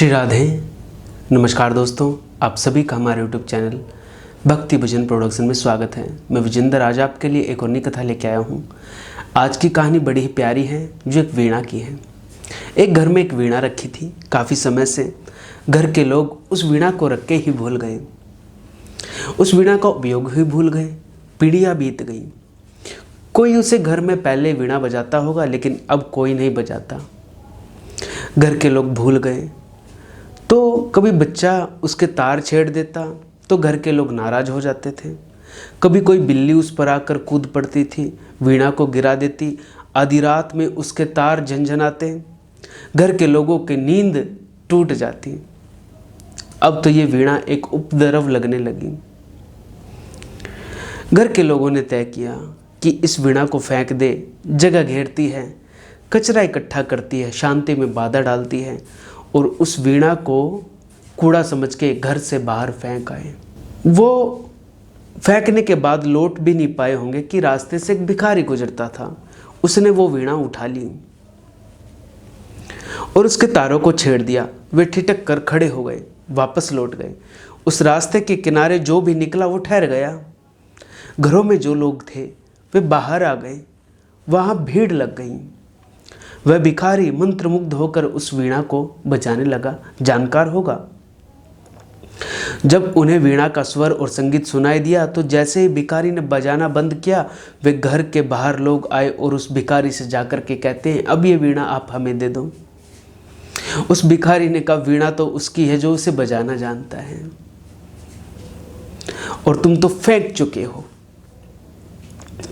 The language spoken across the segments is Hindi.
श्री राधे। नमस्कार दोस्तों, आप सभी का हमारे यूट्यूब चैनल भक्ति भजन प्रोडक्शन में स्वागत है। मैं विजेंद्र आज आपके लिए एक और नई कथा लेके आया हूँ। आज की कहानी बड़ी ही प्यारी है जो एक वीणा की है। एक घर में एक वीणा रखी थी। काफ़ी समय से घर के लोग उस वीणा को रख के ही भूल गए, उस वीणा का उपयोग ही भूल गए। पीढ़ियाँ बीत गई। कोई उसे घर में पहले वीणा बजाता होगा, लेकिन अब कोई नहीं बजाता। घर के लोग भूल गए। तो कभी बच्चा उसके तार छेड़ देता तो घर के लोग नाराज हो जाते थे। कभी कोई बिल्ली उस पर आकर कूद पड़ती थी, वीणा को गिरा देती। आधी रात में उसके तार झनझनाते, घर के लोगों की नींद टूट जाती। अब तो ये वीणा एक उपद्रव लगने लगी। घर के लोगों ने तय किया कि इस वीणा को फेंक दे। जगह घेरती है, कचरा इकट्ठा करती है, शांति में बाधा डालती है, और उस वीणा को कूड़ा समझ के घर से बाहर फेंक आए। वो फेंकने के बाद लौट भी नहीं पाए होंगे कि रास्ते से एक भिखारी गुजरता था। उसने वो वीणा उठा ली और उसके तारों को छेड़ दिया। वे ठिठक कर खड़े हो गए, वापस लौट गए। उस रास्ते के किनारे जो भी निकला वो ठहर गया। घरों में जो लोग थे वे बाहर आ गए, वहाँ भीड़ लग गई। वह भिखारी मंत्रमुग्ध होकर उस वीणा को बजाने लगा। जानकार होगा। जब उन्हें वीणा का स्वर और संगीत सुनाई दिया तो जैसे ही भिखारी ने बजाना बंद किया, वे घर के बाहर लोग आए और उस भिखारी से जाकर के कहते हैं, अब ये वीणा आप हमें दे दो। उस भिखारी ने कहा, वीणा तो उसकी है जो उसे बजाना जानता है, और तुम तो फेंक चुके हो।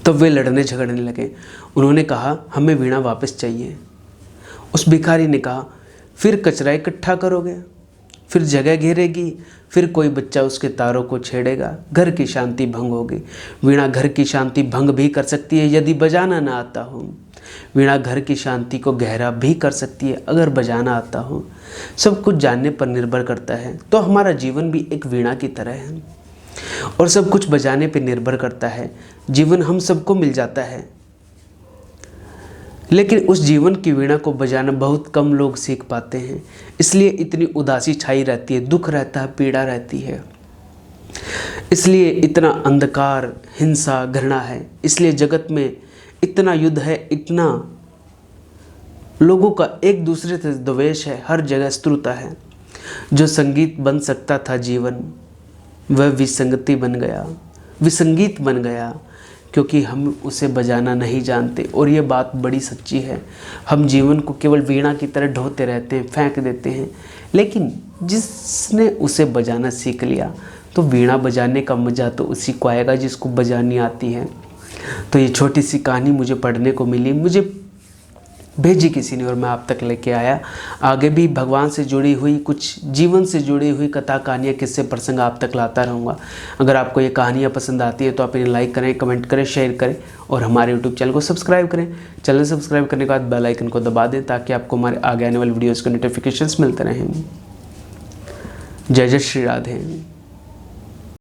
तब वे लड़ने झगड़ने लगे। उन्होंने कहा, हमें वीणा वापस चाहिए। उस भिखारी ने कहा, फिर कचरा इकट्ठा करोगे, फिर जगह घेरेगी, फिर कोई बच्चा उसके तारों को छेड़ेगा, घर की शांति भंग होगी। वीणा घर की शांति भंग भी कर सकती है यदि बजाना ना आता हो। वीणा घर की शांति को गहरा भी कर सकती है अगर बजाना आता हो। सब कुछ जानने पर निर्भर करता है। तो हमारा जीवन भी एक वीणा की तरह है, और सब कुछ बजाने पर निर्भर करता है। जीवन हम सबको मिल जाता है, लेकिन उस जीवन की वीणा को बजाना बहुत कम लोग सीख पाते हैं। इसलिए इतनी उदासी छाई रहती है, दुख रहता है, पीड़ा रहती है। इसलिए इतना अंधकार, हिंसा, घृणा है। इसलिए जगत में इतना युद्ध है, इतना लोगों का एक दूसरे से द्वेष है, हर जगह शत्रुता है। जो संगीत बन सकता था जीवन, वह विसंगति बन गया, विसंगीत बन गया, क्योंकि हम उसे बजाना नहीं जानते। और ये बात बड़ी सच्ची है। हम जीवन को केवल वीणा की तरह ढोते रहते हैं, फेंक देते हैं। लेकिन जिसने उसे बजाना सीख लिया, तो वीणा बजाने का मज़ा तो उसी को आएगा जिसको बजानी आती है। तो ये छोटी सी कहानी मुझे पढ़ने को मिली, मुझे भेजी किसी ने, और मैं आप तक लेके आया। आगे भी भगवान से जुड़ी हुई, कुछ जीवन से जुड़ी हुई कथा, कहानियाँ, किस्से, प्रसंग आप तक लाता रहूँगा। अगर आपको ये कहानियाँ पसंद आती है तो आप इन्हें लाइक करें, कमेंट करें, शेयर करें, और हमारे यूट्यूब चैनल को सब्सक्राइब करें। चैनल सब्सक्राइब करने के बाद बेल आइकन को दबा दें ताकि आपको हमारे आगे आने वाले वीडियोज़ के नोटिफिकेशंस मिलते रहें। जय जय श्री राधे।